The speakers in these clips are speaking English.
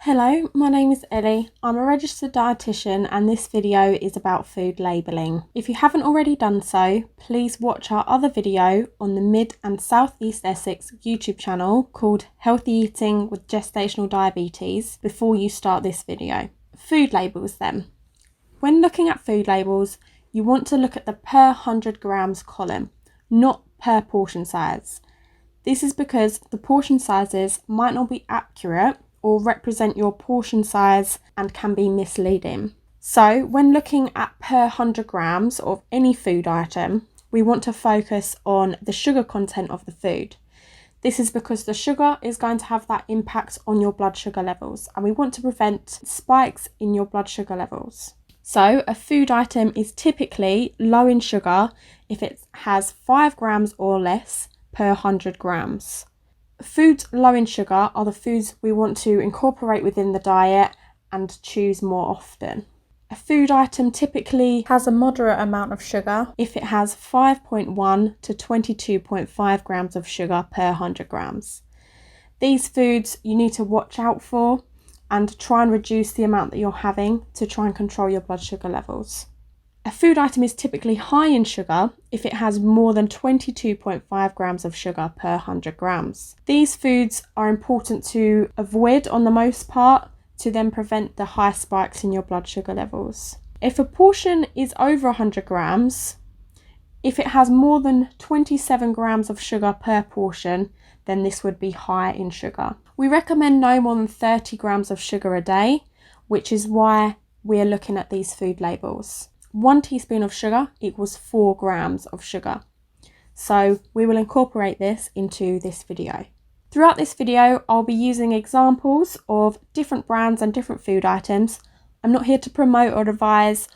Hello, my name is Ellie. I'm a registered dietitian and this video is about food labelling. If you haven't already done so, please watch our other video on the Mid and South East Essex YouTube channel called Healthy Eating with Gestational Diabetes before you start this video. Food labels then. When looking at food labels, you want to look at the per 100 grams column, not per portion size. This is because the portion sizes might not be accurate or represent your portion size and can be misleading. So when looking at per 100 grams of any food item, we want to focus on the sugar content of the food. This is because the sugar is going to have that impact on your blood sugar levels, and we want to prevent spikes in your blood sugar levels. So a food item is typically low in sugar if it has 5 grams or less per 100 grams. Foods low in sugar are the foods we want to incorporate within the diet and choose more often. A food item typically has a moderate amount of sugar if it has 5.1 to 22.5 grams of sugar per 100 grams. These foods you need to watch out for and try and reduce the amount that you're having to try and control your blood sugar levels. A food item is typically high in sugar if it has more than 22.5 grams of sugar per 100 grams. These foods are important to avoid on the most part to then prevent the high spikes in your blood sugar levels. If a portion is over 100 grams, if it has more than 27 grams of sugar per portion, then this would be high in sugar. We recommend no more than 30 grams of sugar a day, which is why we're looking at these food labels. 1 teaspoon of sugar equals 4 grams of sugar. So we will incorporate this into this video. Throughout this video, I'll be using examples of different brands and different food items. I'm not here to promote or advise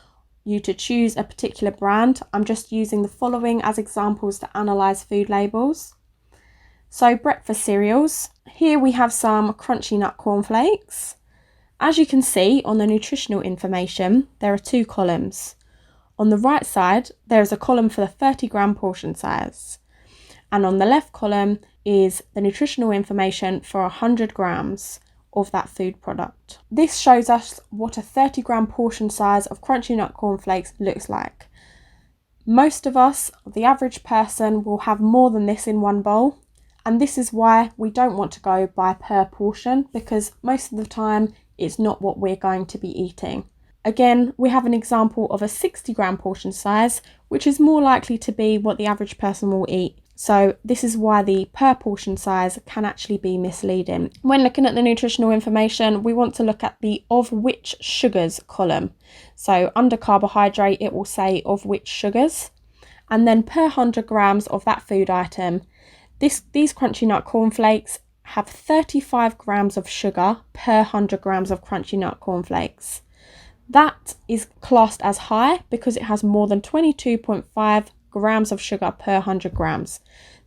you to choose a particular brand. I'm just using the following as examples to analyse food labels. So breakfast cereals. Here we have some crunchy nut cornflakes. As you can see on the nutritional information, there are 2 columns. On the right side, there is a column for the 30 gram portion size. And on the left column is the nutritional information for 100 grams of that food product. This shows us what a 30 gram portion size of crunchy nut cornflakes looks like. Most of us, the average person, will have more than this in one bowl. And this is why we don't want to go by per portion, because most of the time it's not what we're going to be eating. Again, we have an example of a 60 gram portion size, which is more likely to be what the average person will eat. So this is why the per portion size can actually be misleading. When looking at the nutritional information, we want to look at the of which sugars column. So under carbohydrate, it will say of which sugars. And then per 100 grams of that food item, these crunchy nut cornflakes have 35 grams of sugar per 100 grams of crunchy nut cornflakes. That is classed as high because it has more than 22.5 grams of sugar per 100 grams.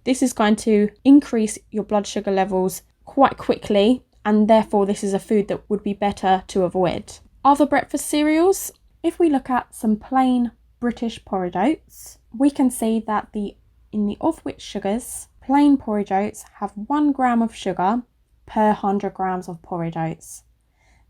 This is going to increase your blood sugar levels quite quickly, and therefore this is a food that would be better to avoid. Other breakfast cereals, if we look at some plain British porridge oats, we can see that in the of which sugars, plain porridge oats have 1 gram of sugar per 100 grams of porridge oats.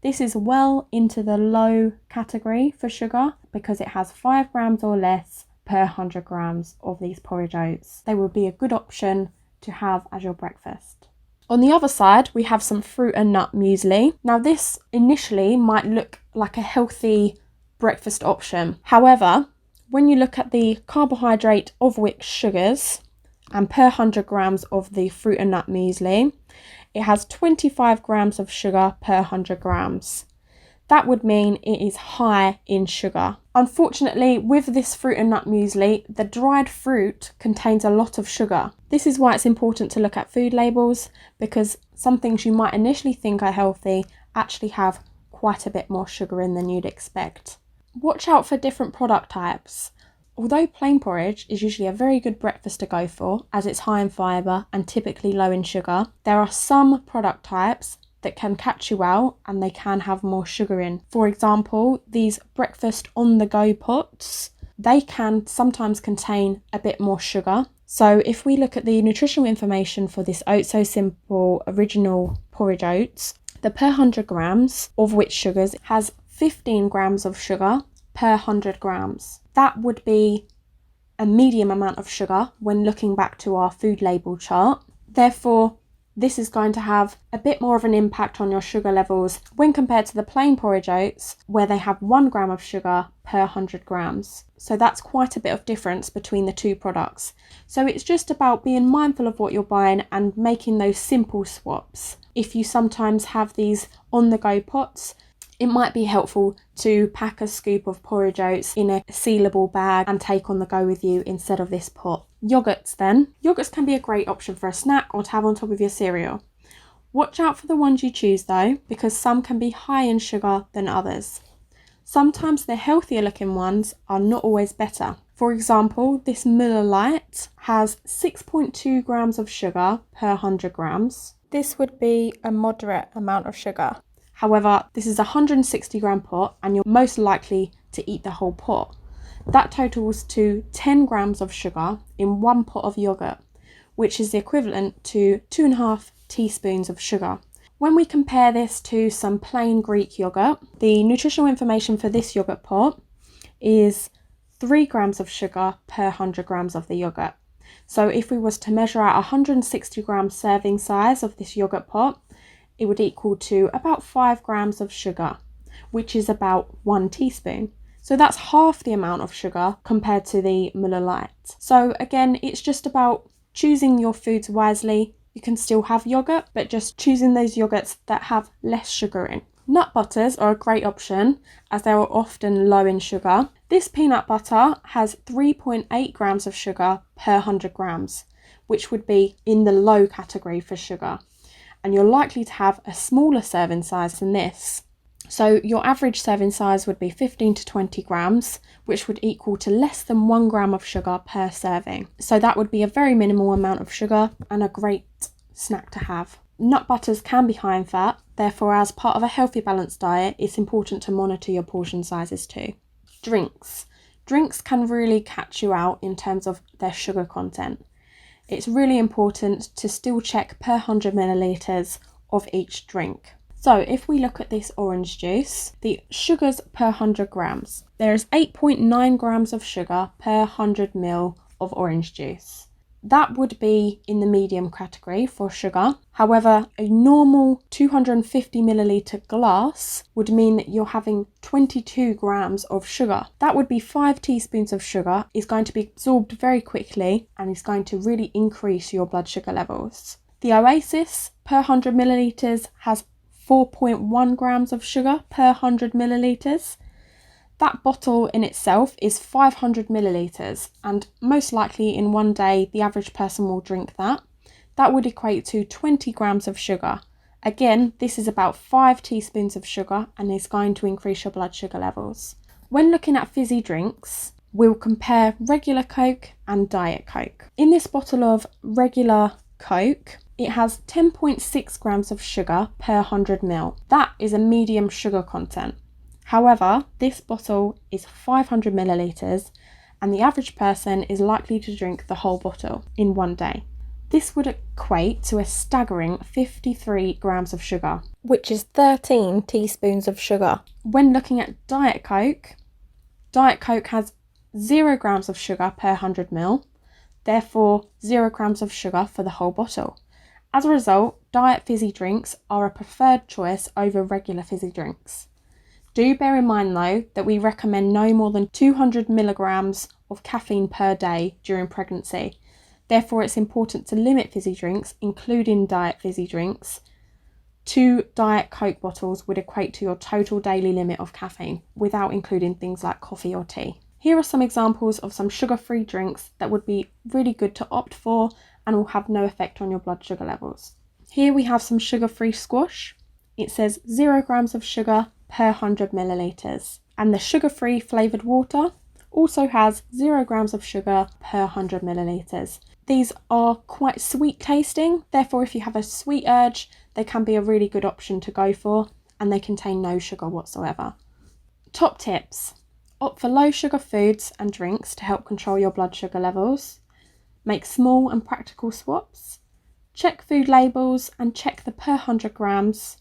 This is well into the low category for sugar because it has 5 grams or less per 100 grams of these porridge oats. They would be a good option to have as your breakfast. On the other side, we have some fruit and nut muesli. Now this initially might look like a healthy breakfast option. However, when you look at the carbohydrate of which sugars and per 100 grams of the fruit and nut muesli, it has 25 grams of sugar per 100 grams. That would mean it is high in sugar. Unfortunately, with this fruit and nut muesli, the dried fruit contains a lot of sugar. This is why it's important to look at food labels, because some things you might initially think are healthy actually have quite a bit more sugar in than you'd expect. Watch out for different product types. Although plain porridge is usually a very good breakfast to go for, as it's high in fibre and typically low in sugar, there are some product types that can catch you out and they can have more sugar in. For example, these breakfast on the go pots, they can sometimes contain a bit more sugar. So if we look at the nutritional information for this Oats So Simple original porridge oats, The per 100 grams of which sugars has 15 grams of sugar per 100 grams. That would be a medium amount of sugar when looking back to our food label chart. Therefore, this is going to have a bit more of an impact on your sugar levels when compared to the plain porridge oats, where they have 1 gram of sugar per 100 grams. So that's quite a bit of difference between the two products. So it's just about being mindful of what you're buying and making those simple swaps. If you sometimes have these on-the-go pots, it might be helpful to pack a scoop of porridge oats in a sealable bag and take on the go with you instead of this pot. Yogurts then. Yogurts can be a great option for a snack or to have on top of your cereal. Watch out for the ones you choose though, because some can be higher in sugar than others. Sometimes the healthier looking ones are not always better. For example, this Miller Lite has 6.2 grams of sugar per 100 grams. This would be a moderate amount of sugar. However, this is a 160 gram pot and you're most likely to eat the whole pot. That totals to 10 grams of sugar in 1 pot of yogurt, which is the equivalent to 2.5 teaspoons of sugar. When we compare this to some plain Greek yogurt, the nutritional information for this yogurt pot is 3 grams of sugar per 100 grams of the yogurt. So if we was to measure out 160 gram serving size of this yogurt pot, it would equal to about 5 grams of sugar, which is about 1 teaspoon. So that's half the amount of sugar compared to the Miller Lite. So again, it's just about choosing your foods wisely. You can still have yogurt, but just choosing those yogurts that have less sugar in. Nut butters are a great option as they are often low in sugar. This peanut butter has 3.8 grams of sugar per 100 grams, which would be in the low category for sugar. And you're likely to have a smaller serving size than this. So your average serving size would be 15 to 20 grams, which would equal to less than 1 gram of sugar per serving. So that would be a very minimal amount of sugar and a great snack to have. Nut butters can be high in fat, therefore as part of a healthy balanced diet, it's important to monitor your portion sizes too. Drinks. Drinks can really catch you out in terms of their sugar content. It's really important to still check per 100 millilitres of each drink. So if we look at this orange juice, the sugars per 100 grams, there is 8.9 grams of sugar per 100 ml of orange juice. That would be in the medium category for sugar. However, a normal 250 milliliter glass would mean that you're having 22 grams of sugar. That would be 5 teaspoons of sugar. It's going to be absorbed very quickly and is going to really increase your blood sugar levels. The Oasis per 100 milliliters has 4.1 grams of sugar per 100 milliliters. That bottle in itself is 500 millilitres and most likely in one day the average person will drink that. That would equate to 20 grams of sugar. Again, this is about 5 teaspoons of sugar and is going to increase your blood sugar levels. When looking at fizzy drinks, we'll compare regular Coke and Diet Coke. In this bottle of regular Coke, it has 10.6 grams of sugar per 100 ml. That is a medium sugar content. However, this bottle is 500 millilitres and the average person is likely to drink the whole bottle in one day. This would equate to a staggering 53 grams of sugar, which is 13 teaspoons of sugar. When looking at Diet Coke has 0 grams of sugar per 100 ml, therefore 0 grams of sugar for the whole bottle. As a result, diet fizzy drinks are a preferred choice over regular fizzy drinks. Do bear in mind though that we recommend no more than 200 milligrams of caffeine per day during pregnancy. Therefore, it's important to limit fizzy drinks, including diet fizzy drinks. 2 Diet Coke bottles would equate to your total daily limit of caffeine, without including things like coffee or tea. Here are some examples of some sugar-free drinks that would be really good to opt for and will have no effect on your blood sugar levels. Here we have some sugar-free squash. It says 0 grams of sugar per 100 millilitres. And the sugar-free flavoured water also has 0 grams of sugar per 100 millilitres. These are quite sweet tasting, therefore if you have a sweet urge, they can be a really good option to go for, and they contain no sugar whatsoever. Top tips. Opt for low sugar foods and drinks to help control your blood sugar levels. Make small and practical swaps. Check food labels and check the per 100 grams.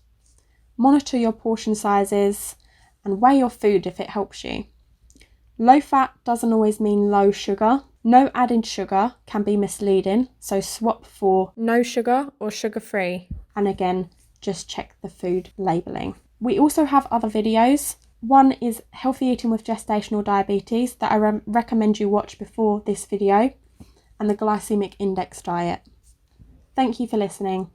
Monitor your portion sizes and weigh your food if it helps you. Low fat doesn't always mean low sugar. No added sugar can be misleading, so swap for no sugar or sugar-free. And again, just check the food labelling. We also have other videos. One is healthy eating with gestational diabetes that I recommend you watch before this video, and the glycemic index diet. Thank you for listening.